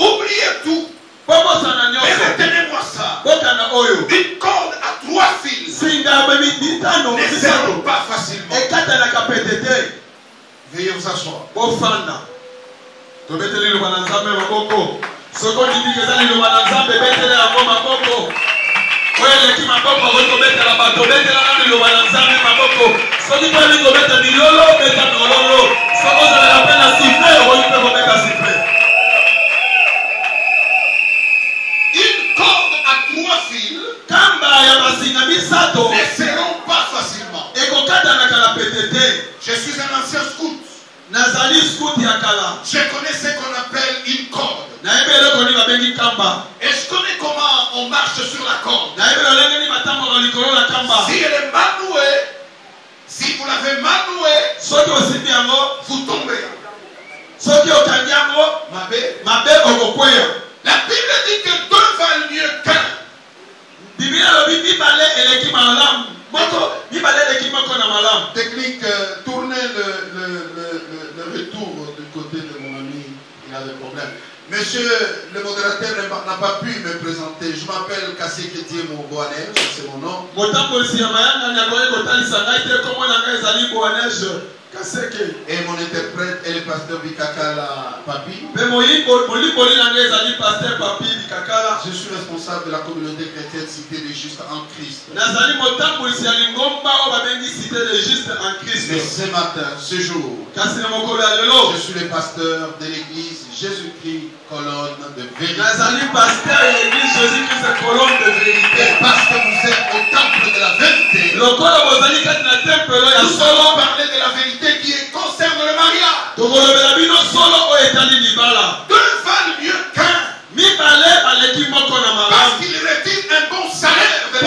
Oubliez tout. Mais retenez-moi ça. Une corde à 3 fils ne seront pas facilement. Veuillez vous asseoir. Une corde à 3 fils ne seront pas facilement. Je suis un ancien scout. Je connais ce qu'on appelle une corde. Et je connais comment on marche sur la corde. Si elle est mal nouée, si vous l'avez mal nouée, vous tombez. La Bible dit que 2 valent mieux qu'un. Technique, tournez le retour du côté de mon ami, il a des problèmes. Monsieur le modérateur n'a pas pu me présenter. Je m'appelle Kassé Kétié Mouboanej, c'est mon nom. Et mon interprète est le pasteur Bikakala Papi. Je suis responsable de la communauté chrétienne Cité des Justes en Christ. Mais ce matin, ce jour, je suis le pasteur de l'église Jésus-Christ, colonne de vérité. Et parce que vous êtes au temple de la vérité, nous allons parler de la vérité qui concerne le mariage. 2 valent mieux qu'un. Parce qu'il retire un bon salaire de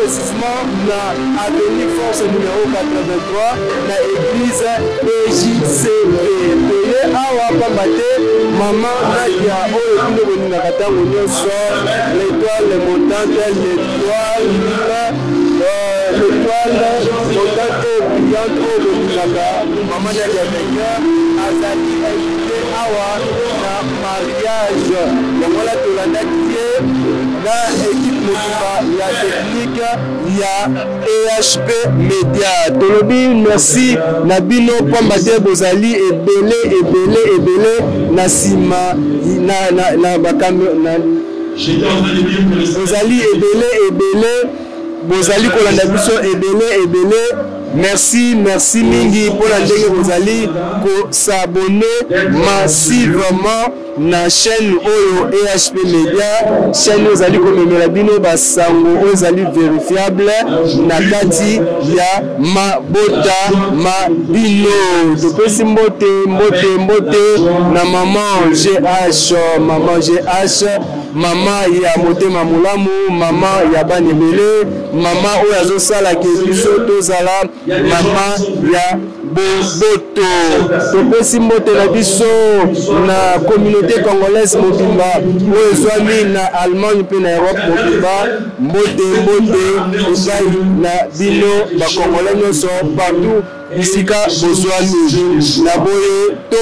précisément na avenue Force numéro 83 na église EJCP. Peye awa pambate maman Nadia oyo bino boningaka ntango nyonso l'étoile montante, l'étoile montante brillante oyo boningaka maman Nadia Becker azali invité awa na mariage. Yangola tolandaki ye na équipe motuba ya technique ya EHP Media. Tolobi merci na bino pambate bozali ebele na sima na bakamera bozali ebele bozali kolanda biso ebele. Merci mingi pour la ndenge bozali ko s'abonner massivement na chaîne Oyo EHP Media. Chaîne ozali ko memela bino basango ozali vérifiable na kati ya mabota mabino. Topesi mbote na maman GH, maman ya motema mulamu, maman ya banebele, maman oyo azosala ke biso tozala maman ya boboto. Topesi mbote na biso na communauté congolaise mobimba oyo ezwami na Allemagne mpe na Europe mobimba. Mbote epai na bino bakongolais nyonso partout bisika bozwami na boye to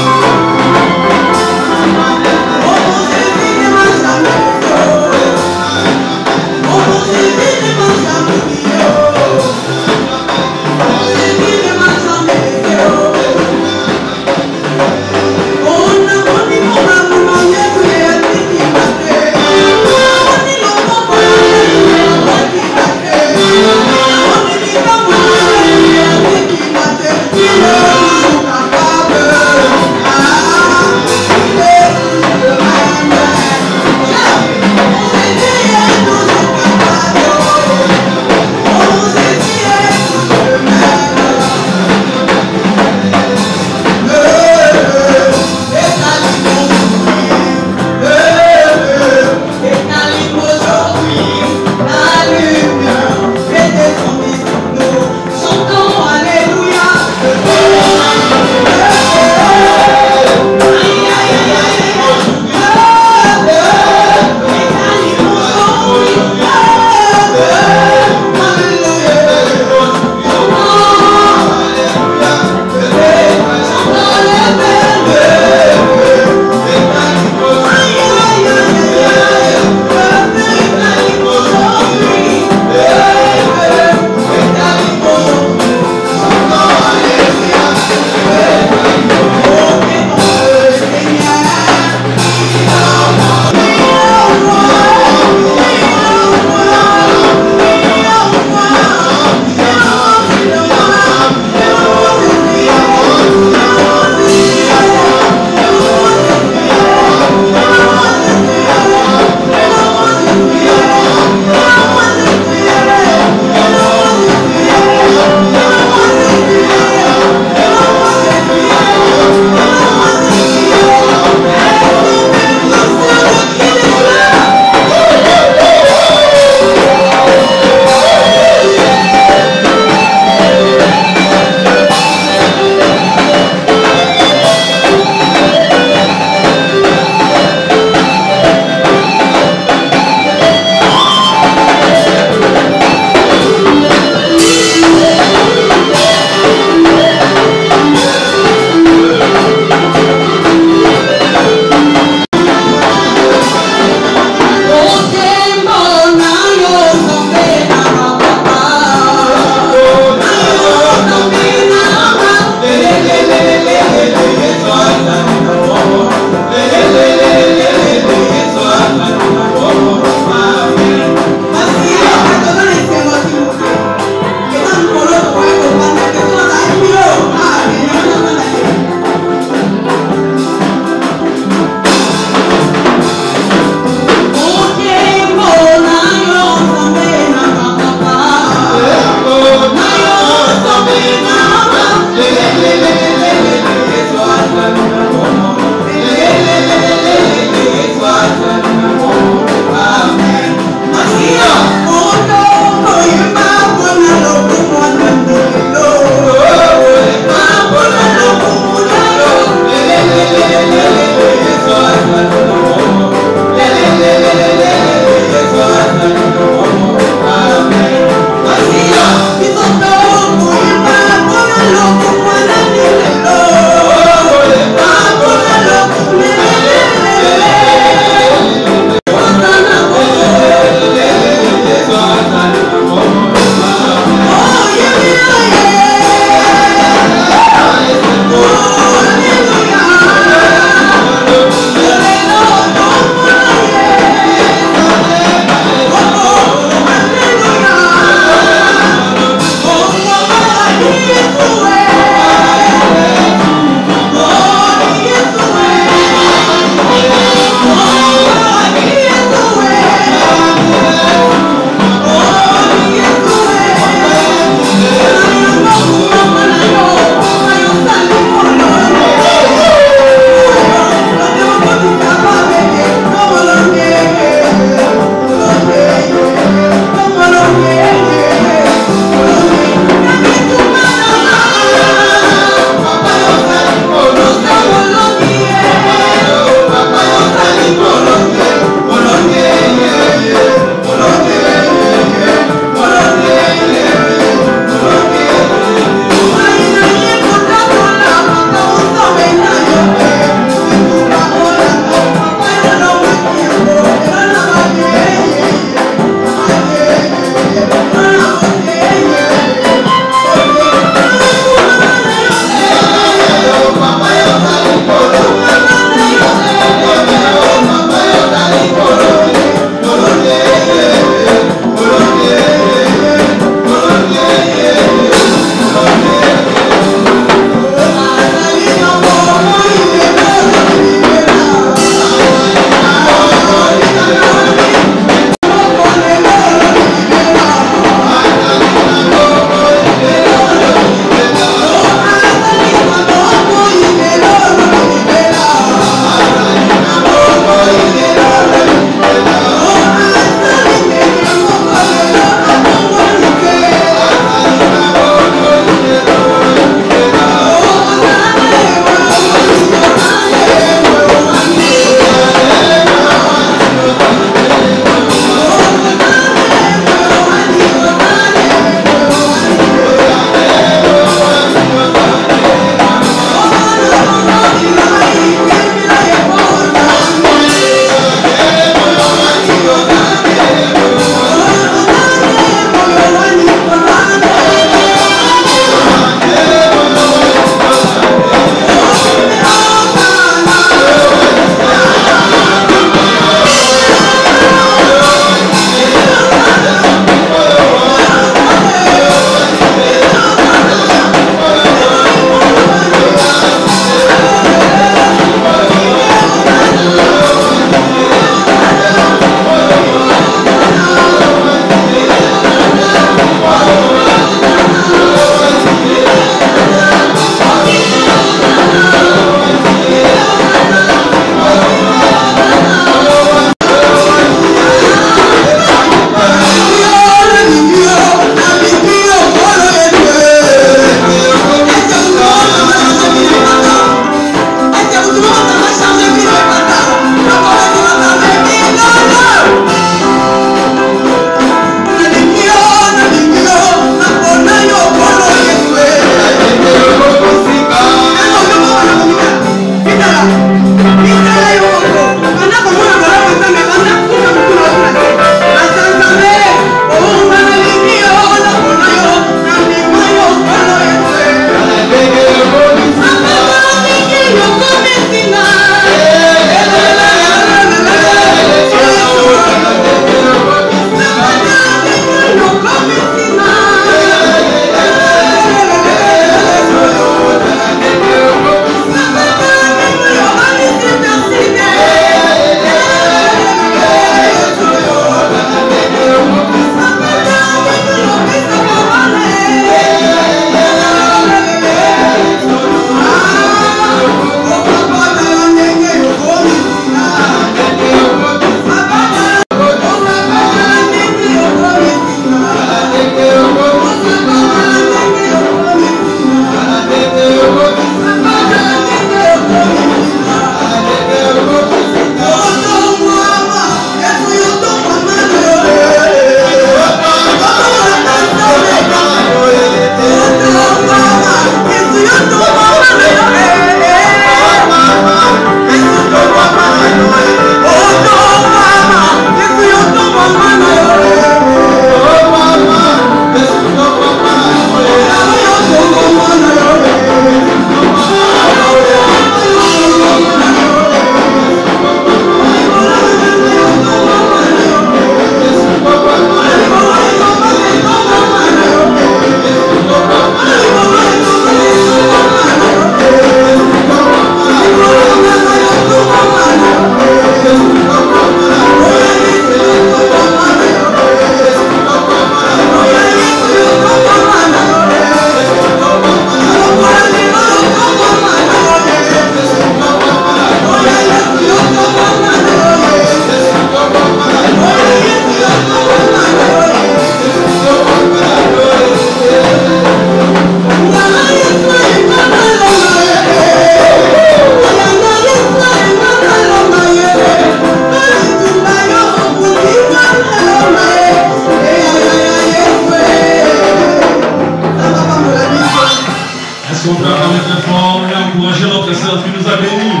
son frère avec très fort et encourager notre sœur qui nous a bénis.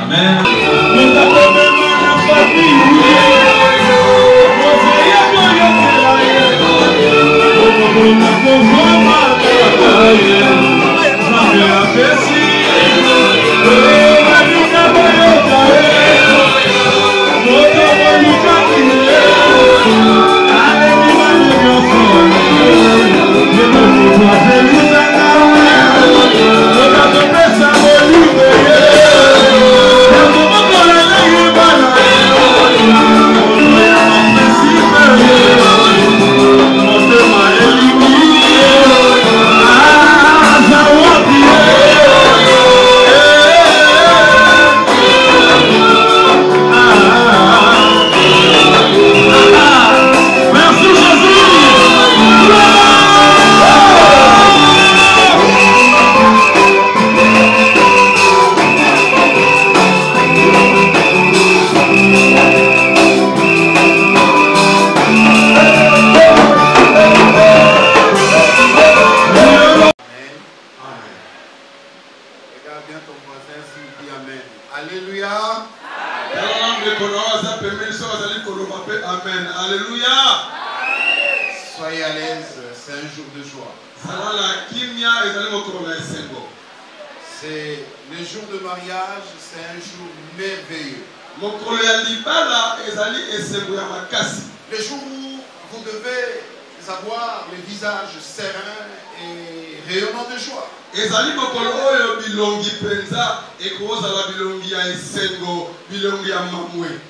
Amen. Amen. Alléluia. Soyez à l'aise, c'est un jour de joie. C'est le jour de mariage, c'est un jour merveilleux. Le jour où vous devez avoir les visages sereins et rayonnants de joie.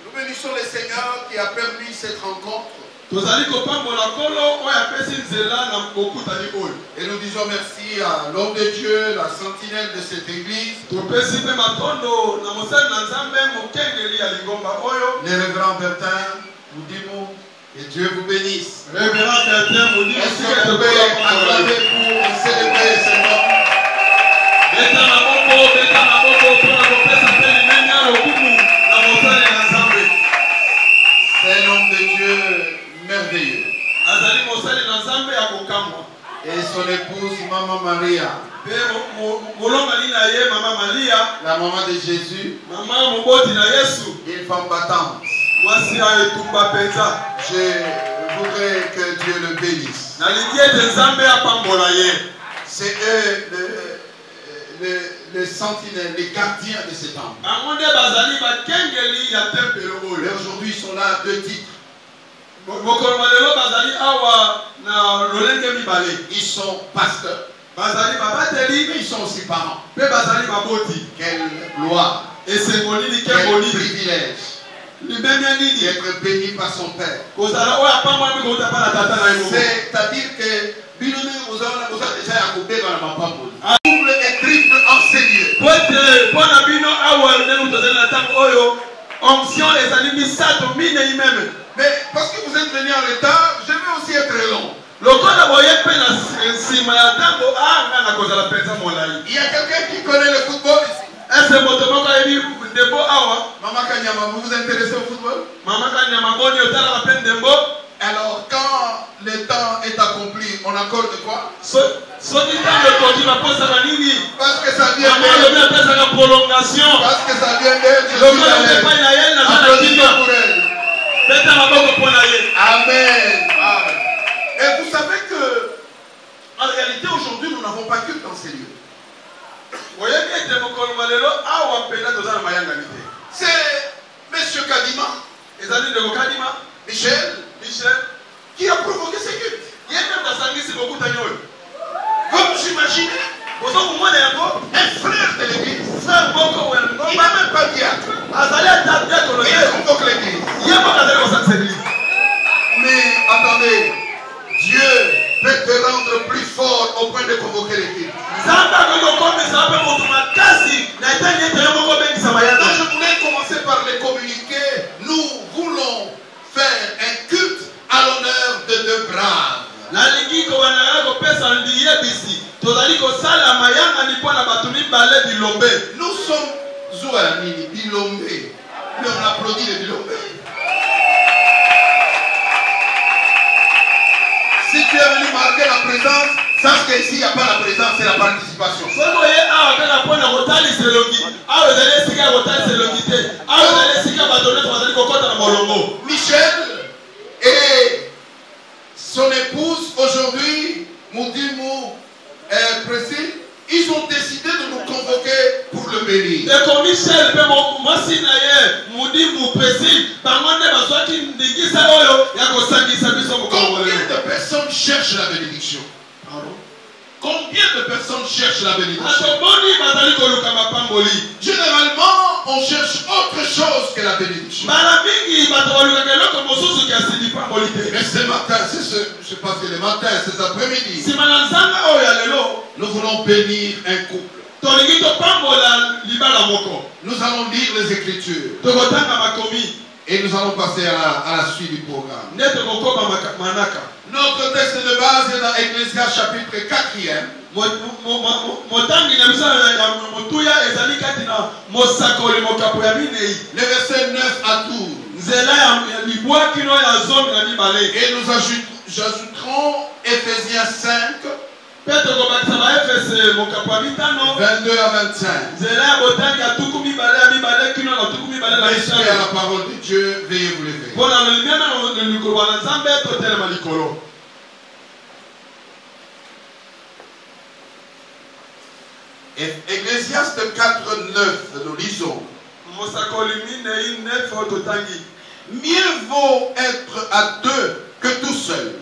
Nous bénissons le Seigneur qui a permis cette rencontre. Et nous disons merci à l'homme de Dieu, la sentinelle de cette église. Les révérends Bertin, nous disons que Dieu vous bénisse. Est-ce que vous pouvez acclamer pour célébrer cet homme? C'est un homme de Dieu merveilleux. Et son épouse, Maman Maria, la maman de Jésus, une femme battante. Je voudrais que Dieu le bénisse. C'est eux les sentinelles, les gardiens de ce temple. Et aujourd'hui, ils sont là à 2 titres. Ils sont pasteurs, mais ils sont aussi parents. Quelle gloire, quel privilège d'être béni par son Père. C'est-à-dire que double et triple enseigné. Mais parce que vous êtes venus en retard, je vais aussi être long. Il y a quelqu'un qui connaît le football ici? Maman Kanyama, vous vous intéressez au football? Alors quand le temps est accompli, on accorde quoi? Parce que ça vient d'elle. Parce que ça vient d'elle. Applaudissons pour elle. Amen. Et vous savez que en réalité aujourd'hui nous n'avons pas culte dans ces lieux. C'est Monsieur Kadima, Michel, qui a provoqué ces cultes. Comme j'imaginais, un frère de l'église, il n'a même pas diacre, il convoque l'église. Mais attendez, Dieu peut te rendre plus fort au point de convoquer l'église. Donc je voulais commencer par les communiquer. Nous voulons faire un culte à l'honneur de 2 braves. Nous sommes Zouanini, Bilombe. Mais on applaudit les Bilombe. remarquer la présence, sache qu'ici, il n'y a pas la présence, c'est la participation. Michel et son épouse, aujourd'hui, Moudimou Précis, ils ont décidé de nous convoquer pour le bénir. Combien de personnes cherchent la bénédiction? Combien de personnes cherchent la bénédiction? Généralement, on cherche autre chose que la bénédiction. Mais ce matin, je ne sais pas si c'est le matin, cet après-midi, nous voulons bénir un couple. Nous allons lire les Écritures. Et nous allons passer à la suite du programme. Notre texte de base est dans Ecclésiaste chapitre 4e. Le verset 9 à 12. Et nous ajouterons Ephésiens 5. 22 à 25. Respect à la parole de Dieu, veuillez vous lever. Ecclésiaste 4:9, nous lisons. Mieux vaut être à deux que tout seul.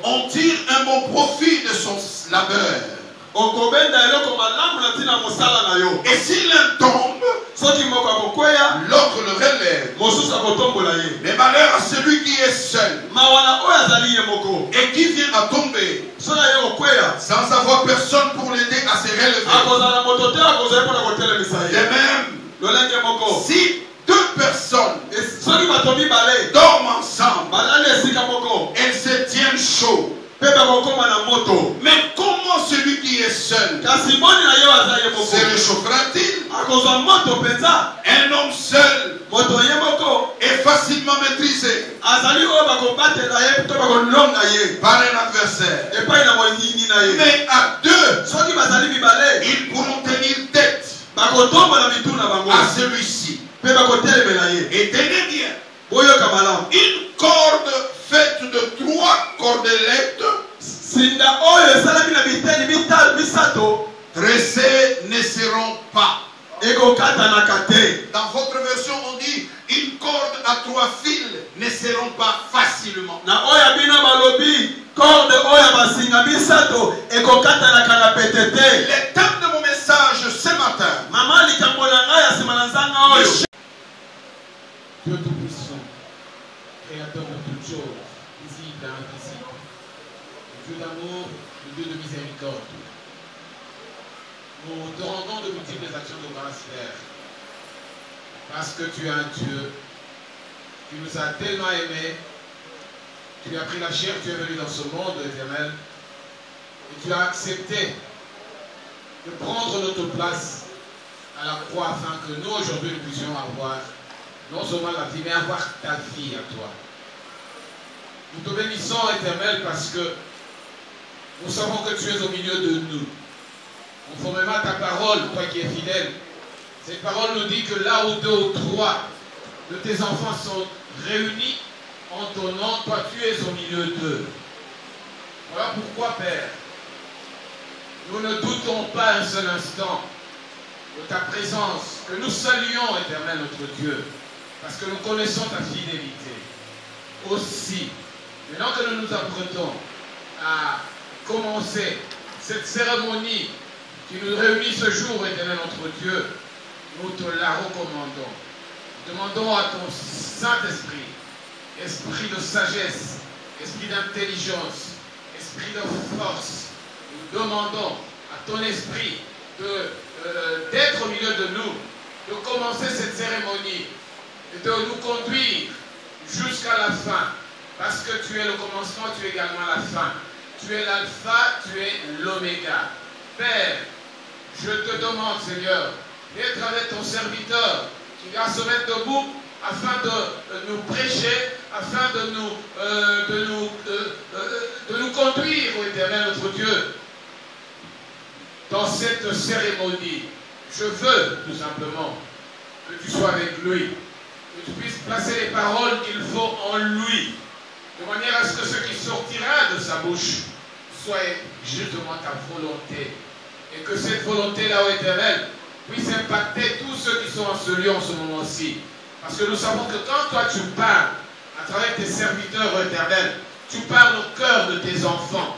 On tire un bon profit de son labeur. Et si l'un tombe, l'autre le relève. Mais malheur à celui qui est seul et qui vient à tomber sans avoir personne pour l'aider à se relever. De même, si deux personnes dorment ensemble, elles se tiennent chaud. Mais comment celui qui est seul se réchauffera-t-il? Un homme seul est facilement maîtrisé par un adversaire. Mais à deux, ils pourront tenir tête à celui-ci. Et tenez bien, une corde faite de 3 cordelettes tressées ne seront pas. Dans votre version, on dit une corde à 3 fils ne seront pas facilement. Le thème de mon message ce matin, Dieu Tout-Puissant, Créateur de toutes choses, visible et invisible, le Dieu d'amour, le Dieu de miséricorde. Nous te rendons de multiples actions de grâce, Père, parce que tu es un Dieu qui nous a tellement aimés, tu as pris la chair, tu es venu dans ce monde éternel, et tu as accepté de prendre notre place à la croix afin que nous, aujourd'hui, nous puissions avoir non seulement la vie, mais avoir ta vie à toi. Nous te bénissons, Éternel, parce que nous savons que tu es au milieu de nous. Conformément à ta parole, toi qui es fidèle, cette parole nous dit que là où 2 ou 3 de tes enfants sont réunis en ton nom, toi tu es au milieu d'eux. Voilà pourquoi, Père, nous ne doutons pas un seul instant de ta présence, que nous saluons, Éternel, notre Dieu, parce que nous connaissons ta fidélité. Aussi, maintenant que nous nous apprêtons à commencer cette cérémonie qui nous réunit ce jour, Éternel, notre Dieu, nous te la recommandons. Demandons à ton Saint-Esprit, esprit de sagesse, esprit d'intelligence, esprit de force. Nous demandons à ton esprit d'être au milieu de nous, de commencer cette cérémonie et de nous conduire jusqu'à la fin. Parce que tu es le commencement, tu es également la fin. Tu es l'alpha, tu es l'oméga. Père, je te demande, Seigneur, d'être avec ton serviteur qui va se mettre debout afin de nous prêcher, afin de nous conduire, ô Éternel notre Dieu, dans cette cérémonie. Je veux tout simplement que tu sois avec lui, que tu puisses placer les paroles qu'il faut en lui, de manière à ce que ce qui sortira de sa bouche soit justement ta volonté. Et que cette volonté-là, ô Éternel, puisse impacter tous ceux qui sont en ce lieu en ce moment-ci. Parce que nous savons que quand toi tu parles, à travers tes serviteurs, ô Éternel, tu parles au cœur de tes enfants,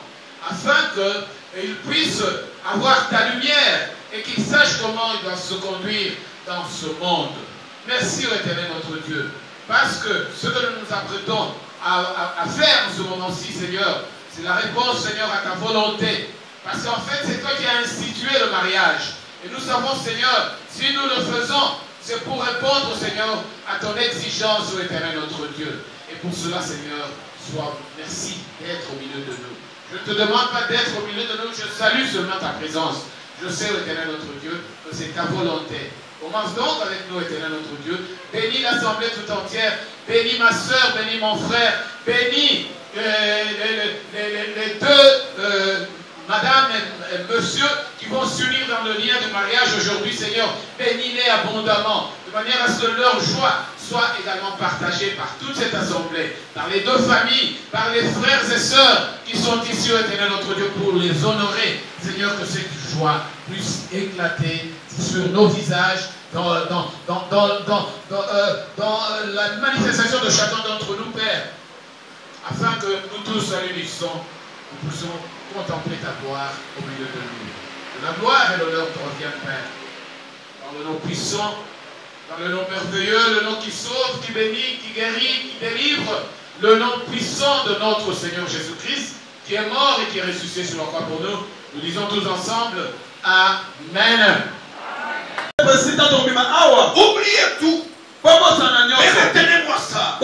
afin qu'ils puissent avoir ta lumière et qu'ils sachent comment ils doivent se conduire dans ce monde. Merci, ô Éternel, notre Dieu, parce que ce que nous nous apprêtons à faire en ce moment-ci, Seigneur, c'est la réponse, Seigneur, à ta volonté. Parce qu'en fait, c'est toi qui as institué le mariage. Et nous savons, Seigneur, si nous le faisons, c'est pour répondre, Seigneur, à ton exigence, ô Éternel, notre Dieu. Et pour cela, Seigneur, merci d'être au milieu de nous. Je ne te demande pas d'être au milieu de nous, je salue seulement ta présence. Je sais, ô Éternel, notre Dieu, que c'est ta volonté. Commence donc avec nous, Éternel, notre Dieu. Bénis l'assemblée tout entière. Bénis ma soeur, bénis mon frère. Bénis les deux madame et monsieur qui vont s'unir dans le lien de mariage aujourd'hui, Seigneur. Bénis-les abondamment, de manière à ce que leur joie soit également partagée par toute cette assemblée, par les deux familles, par les frères et sœurs qui sont ici, Éternel, notre Dieu, pour les honorer. Seigneur, que cette joie puisse éclater sur nos visages, dans la manifestation de chacun d'entre nous, Père, afin que nous tous, à l'unisson, nous puissions contempler ta gloire au milieu de nous. Que la gloire et l'honneur te reviennent, Père, dans le nom puissant, dans le nom merveilleux, le nom qui sauve, qui bénit, qui guérit, qui délivre, le nom puissant de notre Seigneur Jésus-Christ, qui est mort et qui est ressuscité sur la croix pour nous. Nous disons tous ensemble, Amen. Oubliez tout. Et retenez-moi ça.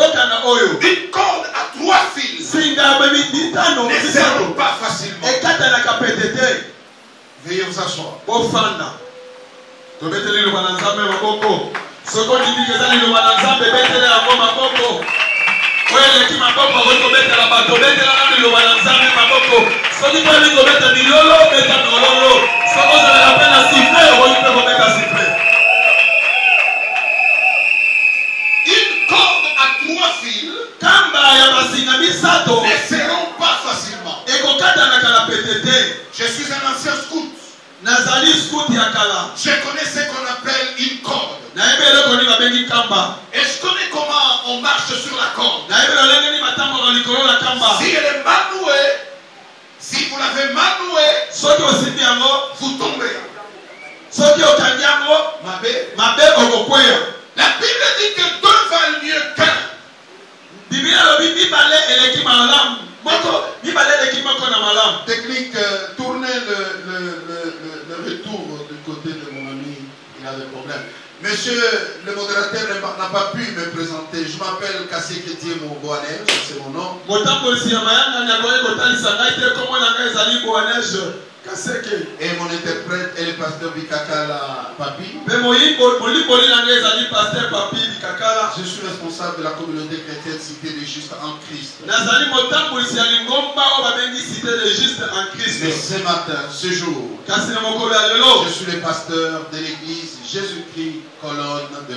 Une corde à 3 fils ne serre pas facilement. Veuillez vous asseoir. Une corde à 3 fils ne serront pas facilement. Je suis un ancien scout. Je connais ce qu'on appelle une corde. Et je connais comment on marche sur la corde. Si elle est mal nouée, si vous l'avez mal nouée, vous tombez. La Bible dit que 2 valent mieux qu'un. Technique, tournez le retour du côté de mon ami, il a des problèmes. Monsieur le modérateur n'a pas pu me présenter. Je m'appelle Kassé Kétié Boanej, c'est mon nom. Et mon interprète est le pasteur Bikakala Papi. Je suis responsable de la communauté chrétienne Cité des Justes en Christ. Mais ce matin, ce jour, je suis le pasteur de l'église Jésus-Christ, colonne de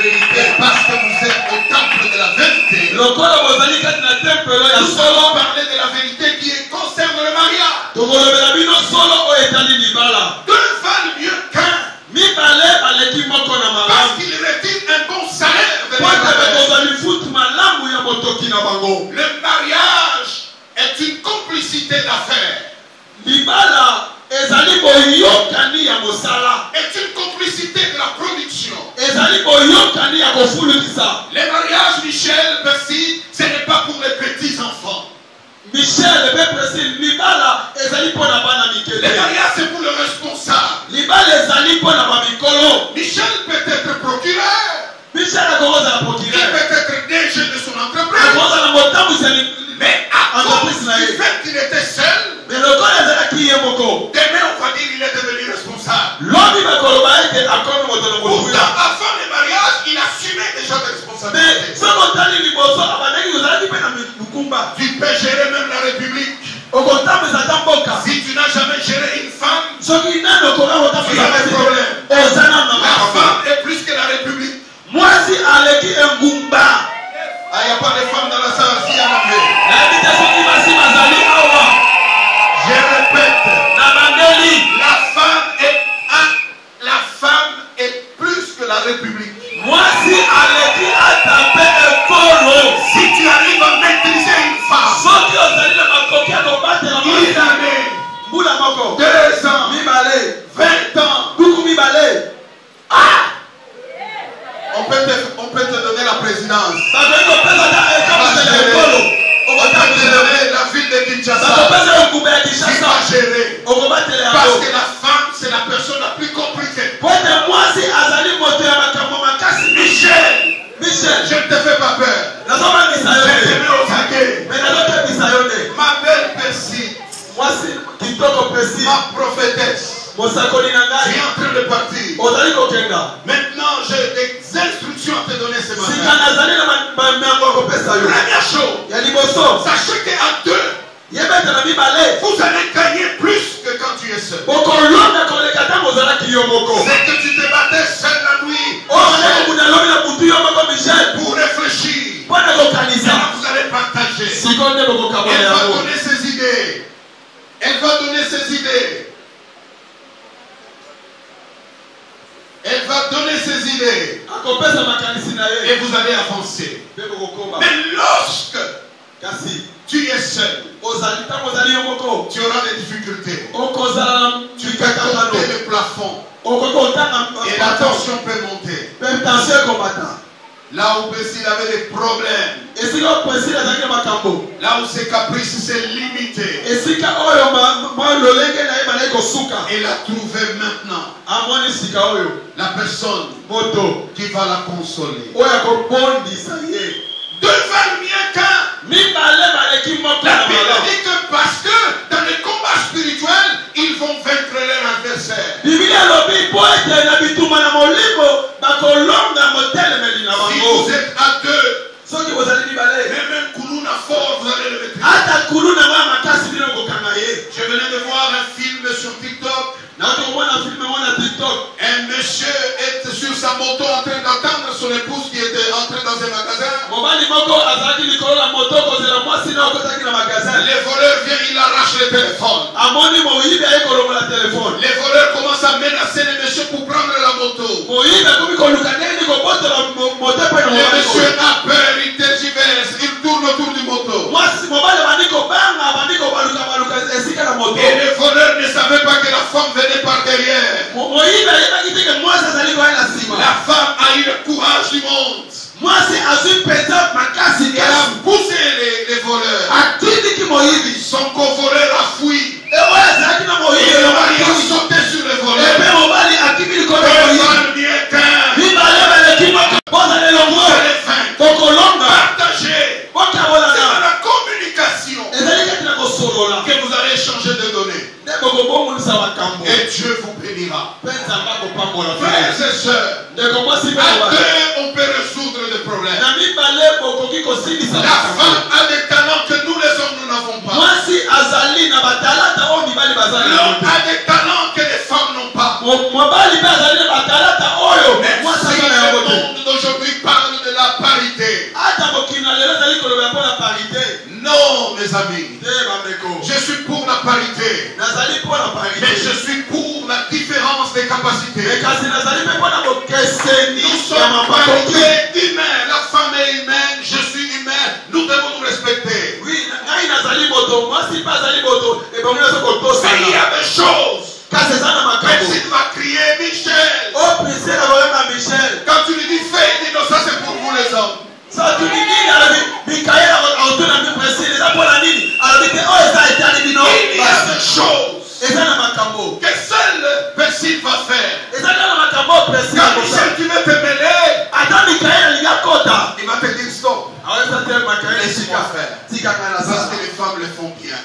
vérité. Et parce que vous êtes au temple de la vérité, nous allons parler de la vérité qui concerne le mariage. 2 valent mieux qu'un. Parce qu'il retire un bon salaire de le mariage est une complicité d'affaires. Est une complicité de la production. Les mariages, Michel, Bercy, ce n'est pas pour les petits enfants. Les mariages, c'est pour le responsable. Michel peut être procureur. Il peut être DG de son entreprise. Mais à cause du fait qu'il était seul, demain on va dire qu'il est devenu responsable. Pourtant, avant le mariage, il assumait déjà responsabilité. Tu peux gérer même la République. Si tu n'as jamais géré une femme, tu as un problème. La femme est plus que la République. Il n'y a pas de femmes dans la salle ici à l'envers. Je répète, la femme est plus que la République. Si tu arrives à maîtriser une femme, une année, 2 ans, 20 ans, on peut te donner la présidence. On va te donner la ville de Kinshasa. Tu vas gérer. Parce que la femme, c'est la personne la plus compliquée. Michel, je ne te fais pas peur. Je te mets au taquet. Ma belle Perside, ma prophétesse, tu es en train de partir. Maintenant, j'ai des instructions à te donner ce matin. Première chose, sachez qu'à 2, vous allez gagner plus que quand tu es seul. C'est que tu te battais seul la nuit pour réfléchir. Maintenant, vous allez partager. Elle va donner ses idées. Elle va donner ses idées. Elle va donner ses idées. Et vous allez avancer. Mais lorsque tu es seul, tu auras des difficultés. Tu peux compter le plafond. Et la tension peut monter. Là où Perside avait des problèmes. Là où ses caprices s'est limité. Il a trouvé maintenant la personne qui va la consoler. Deux valent mieux qu'un. La Bible dit que parce que dans les combats spirituels, ils vont vaincre leur adversaire. Si vous êtes à 2, même Koulouna fort, vous allez le maîtriser. Je venais de voir un film sur TikTok. Un monsieur est sur sa moto en train d'attendre son épouse qui était entrée dans un magasin. Les voleurs viennent, il arrache le téléphone. Les voleurs commencent à menacer le monsieur pour prendre la moto. Le monsieur a peur, il tergiverse, il tourne autour du moto. Et les voleurs ne savaient pas que la femme venait par derrière. La femme a eu le courage du monde. Elle a poussé les voleurs. Son co-voleur a fui. Et le mari a sauté sur les voleurs. Partagez. C'est dans la communication que vous allez échanger de données. Et Dieu vous bénira. Frères et sœurs, à 2, on peut résoudre des problèmes. La femme a des talents que nous les hommes nous n'avons pas. L'homme a des talents que les femmes n'ont pas. Même si le monde d'aujourd'hui parle de la parité. Non, mes amis. Je suis pour la parité. Mais je suis pour la différence des capacités. Nous sommes parité humaine. La femme est humaine, je suis humain. Nous devons nous respecter. Mais il y a des choses. Perside va crier Michel. Quand tu lui dis fais, il dit non, ça c'est pour vous les hommes. Il y a des choses que seul Perside va faire. Quand Michel tu veux te mêler, il va te dire stop. Laisse-moi faire. Parce que les femmes le font bien.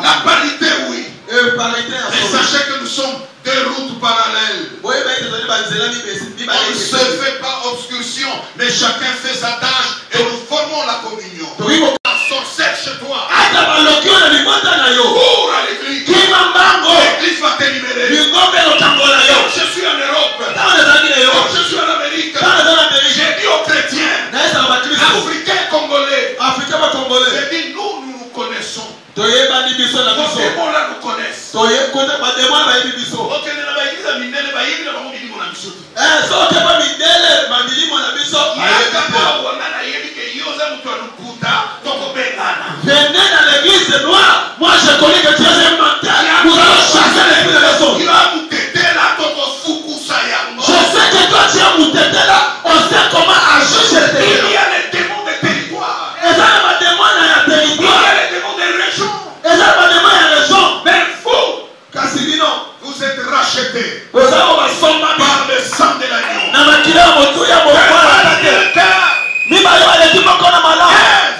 La parité, oui. Mais sachez que nous sommes deux routes parallèles. ne se fait pas obscursion, mais chacun fait sa tâche et nous formons la communion. La sorcière chez toi. Cours à l'église. L'église va te libérer. Je suis en Europe. Je suis en Amérique. J'ai dit aux chrétiens, Africains, Congolais. J'ai dit, nous nous connaissons. Nos démons là nous connaissent. Venez dans l'église noire. Moi je connais que tu es un mental. Nous allons chasser les esprits de leçon. Je sais que toi tu es un moutété là. On sait comment agir chez les il y a les démons des territoires. Et ça va demander à la territoire. Il y a les démons des régions. Et ça va demander à la région. Mais vous, Casimino, vous êtes rachetés par le sang de l'agneau.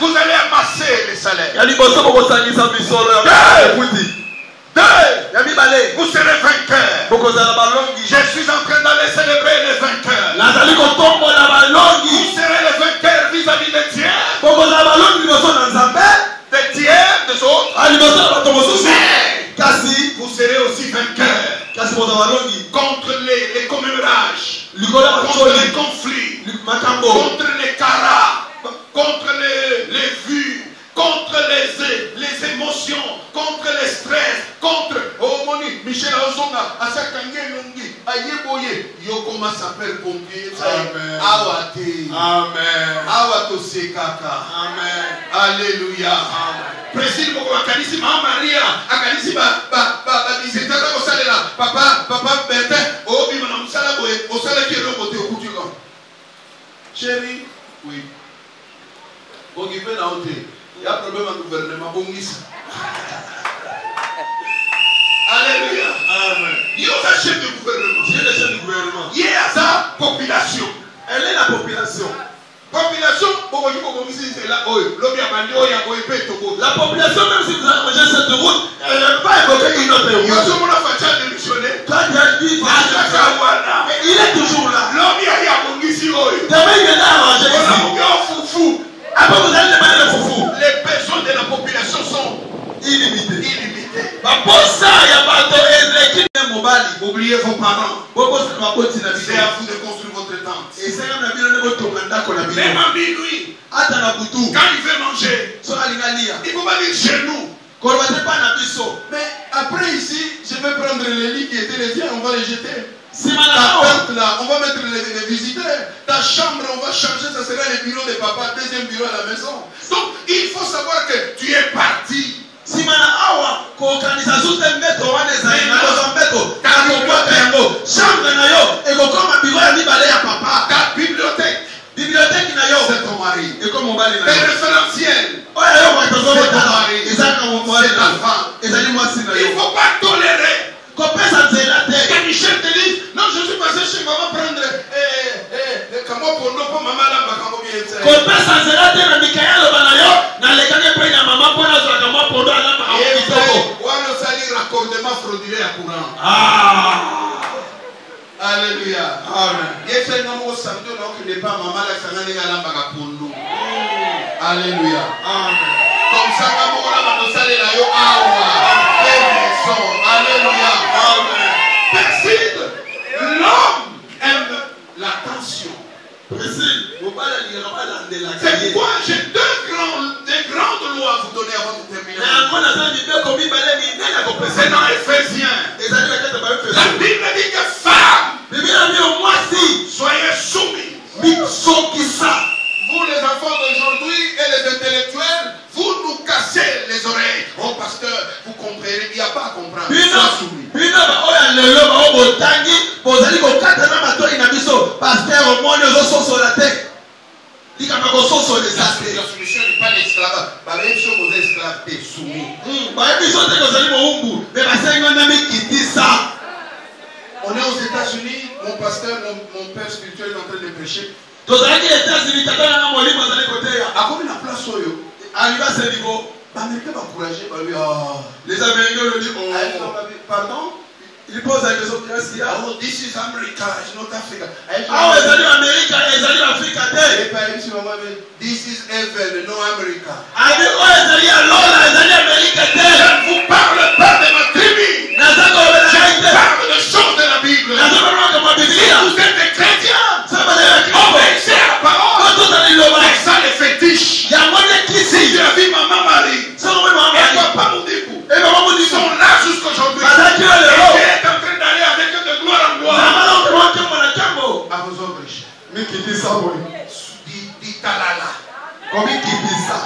Vous allez amasser les salaires. Vous serez vainqueurs. Je suis en train d'aller célébrer les vainqueurs. Vous serez les vainqueurs vis-à-vis des tiers. Des tiers, des autres. Mais vous serez aussi vainqueurs contre les commémorages, contre les conflits, contre les caras, contre les vues, contre les émotions, contre les stress, contre Michel Azonga, Asakangé Nongi, Ayeboye, Yokoma s'appelle pompier. Amen. Awate. Amen. Awatose kaka. Amen. Alléluia. Amen. Président Mokomakanisi Maria, Akanisi Bisitata Osalela, Papa Bertin, Obi Manam Salaboye, Osala qui est le côté au couture. Chérie, oui. Occupé la hauteur. Il y a un problème au gouvernement. Alléluia. Amen. Il y a un chef de gouvernement. C'est le chef du gouvernement. Il y a sa population. Elle est la population. Population, la population, même si vous avez mangé cette route, elle n'a pas évoqué une autre route. Il est toujours là. Demain, il viendra manger ici. Après, vous allez demander le foufou. Les besoins de la population sont illimités. Oubliez vos parents. C'est à vous de construire votre tente. Même à minuit, quand il veut manger, il ne faut pas dire chez nous. Mais après ici, je vais prendre les lits qui étaient les tiens, on va les jeter. Ta porte là, on va mettre les visiteurs. Ta chambre, on va changer, ça sera le bureau de papa, deuxième bureau à la maison. Donc, il faut savoir que tu es parti. Ta bibliothèque, c'est ton mari. Tes référentiels, c'est ton mari. C'est ta femme. Il ne faut pas tolérer que Michel te dise, non, je suis passé chez maman prendre raccordement frauduleux à courant. Alléluia. Amen. Alléluia. Amen. Comme ça, alléluia. Amen. Perside, l'homme aime l'attention. C'est pourquoi j'ai deux grandes lois à vous donner avant de terminer. C'est dans Éphésiens. La Bible dit que femme, soyez soumis. Vous les enfants d'aujourd'hui et les intellectuels, vous nous cassez les oreilles. Oh pasteur, vous comprenez, il n'y a pas à comprendre. Soyez soumis. La solution n'est pas l'esclavage. Même si vous êtes esclave, tu es soumis. On est aux États-Unis, mon pasteur, mon père spirituel est en train de prêcher. À combien de place arrivé à ce niveau, les Américains vont encourager. Les Américains le disent. Pardon? Il pose la question, qu'est-ce qu'il y a? Oh, this is America, it's not Africa. Ah, ils allaient en Amérique, ils allaient en Afrique. This is heaven, no America. Ah, ils allaient à Londres, ils allaient en Amérique. Je ne vous parle pas de ma tribu. Je parle de choses de la Bible. Si vous êtes des chrétiens, obéissez à la parole. Mais ça, les fétiches. Si tu as vu Maman Marie, et Papa Moudibou, ils sont là jusqu'aujourd'hui. Et tu es en train d'aller avec eux de gloire en gloire. À vos ordres, Mais qui dit ça, oui? Dit talala. Comment qui dit ça?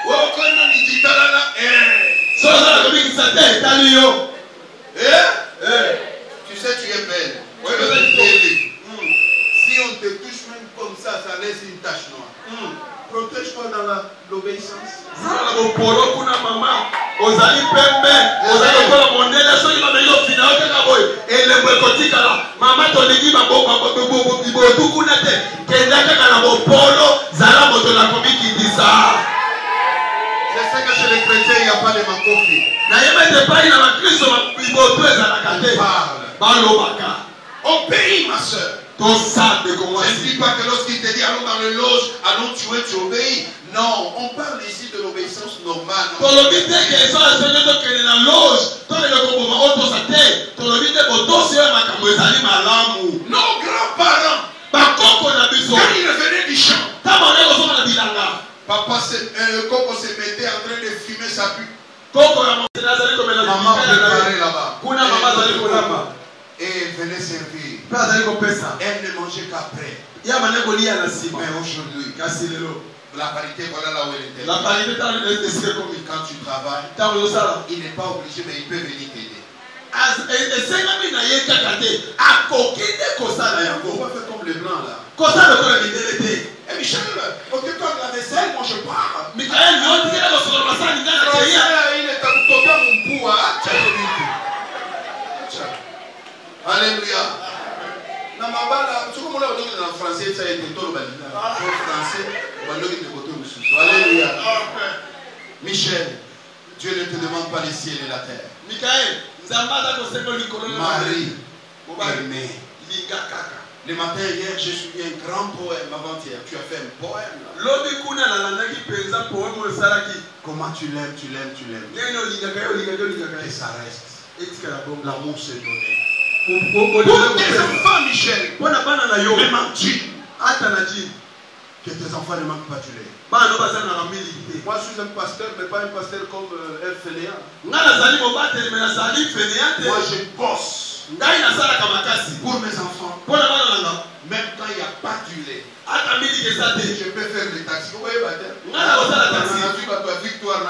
Oh, quand on dit talala, tu sais, tu es belle. Oui, si on te touche même comme ça laisse une tache noire. Protège-toi dans l'obéissance. Je sais que chez les chrétiens, il n'y a pas de makofi. Obéis, ma soeur. Je ne dis pas que lorsqu'il te dit allons dans le loge, allons tuer, tu obéis. Non, on parle ici de l'obéissance normale. Nos grands-parents, quand ils revenaient du champ, papa Coco se mettait en train de fumer sa pipe. Maman préparait là-bas. Et elle venait servir. Elle ne mangeait qu'après. Mais aujourd'hui, la parité, voilà là où elle était. Quand tu travailles, il n'est pas obligé, mais il peut venir t'aider. On va faire comme les blancs là. Et Michel, occupe-toi de la vaisselle, moi je pars. Il est à côté de mon pouvoir. Alléluia. Alléluia. Michel, Dieu ne te demande pas les ciels et la terre. Marie, aimée. Le matin, hier, j'ai suivi un grand poème avant-hier. Tu as fait un poème. Comment tu l'aimes, tu l'aimes, tu l'aimes. Et ça reste. L'amour se donne. Pour tes enfants, Michel, même en jean, que tes enfants ne manquent pas du lait. Moi, je suis un pasteur, mais pas un pasteur comme El Fénéa. Moi, je bosse pour mes enfants. Même quand il n'y a pas du lait, je peux faire des taxis. Vous voyez, Victoire,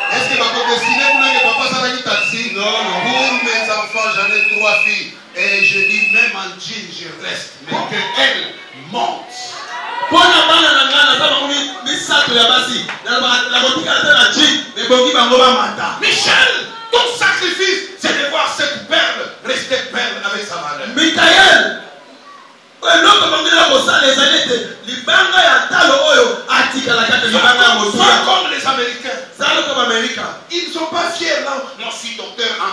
est-ce que ma destiné pour papa ça va taxi? Non. Pour mes enfants, j'en ai 3 filles. Et je dis, même en jean, je reste. Mais qu'elle monte. Michel, ton sacrifice, c'est de voir cette perle rester perle avec sa valeur. Michael, comme les Américains. Ils ne sont pas fiers là. Moi, je suis docteur. La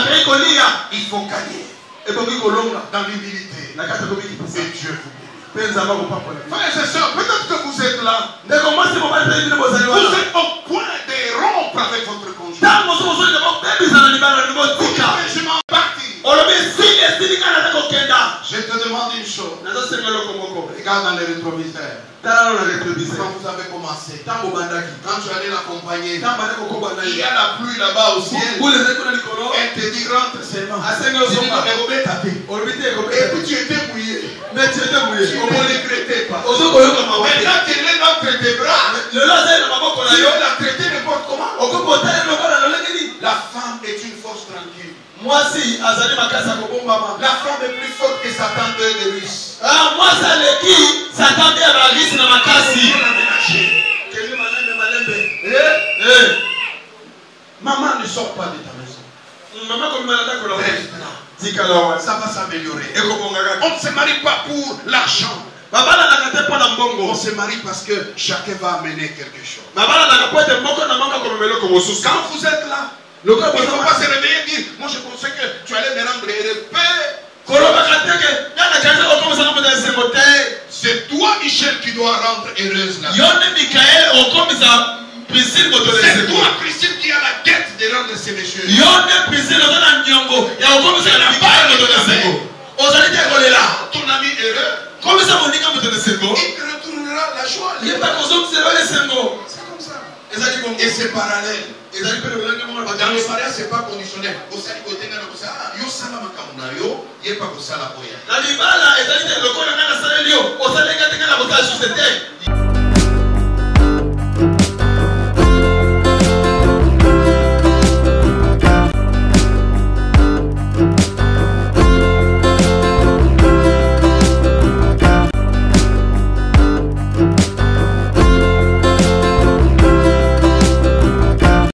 vie continue. Il faut gagner dans l'humilité. Et Dieu vous bénit. Frères et sœurs, peut-être que vous êtes là. Vous êtes au point de rompre avec votre conjoint. Je m'en partis. Je te demande une chose. Regarde dans les rétroviseurs. Quand vous avez commencé, quand tu allais l'accompagner, il y a la pluie là-bas au ciel. Elle te dit rentre seulement. Et puis tu étais mouillé. Mais tu étais mouillé. Tu ne regrettais pas. Maintenant qu'elle est entre tes bras, tu veux la traiter n'importe comment. La femme est une force tranquille. Moi si, la femme est plus forte que Satan de Russe. Moi ça le qui Satan à la risque dans ma casse. Maman ne sort pas de ta maison. Ça va s'améliorer. On ne se marie pas pour l'argent. On se marie parce que chacun va amener quelque chose. Quand vous êtes là, il ne faut pas se réveiller et dire, moi je pensais que tu allais me rendre heureux. C'est toi, Michel, qui dois rendre heureuse la vie. C'est toi, Christine, qui a la quête de rendre ces messieurs. Il ton ami heureux, il te retournera la joie. C'est comme ça. Et c'est parallèle. Dans le mariage, ce n'est pas conditionnel.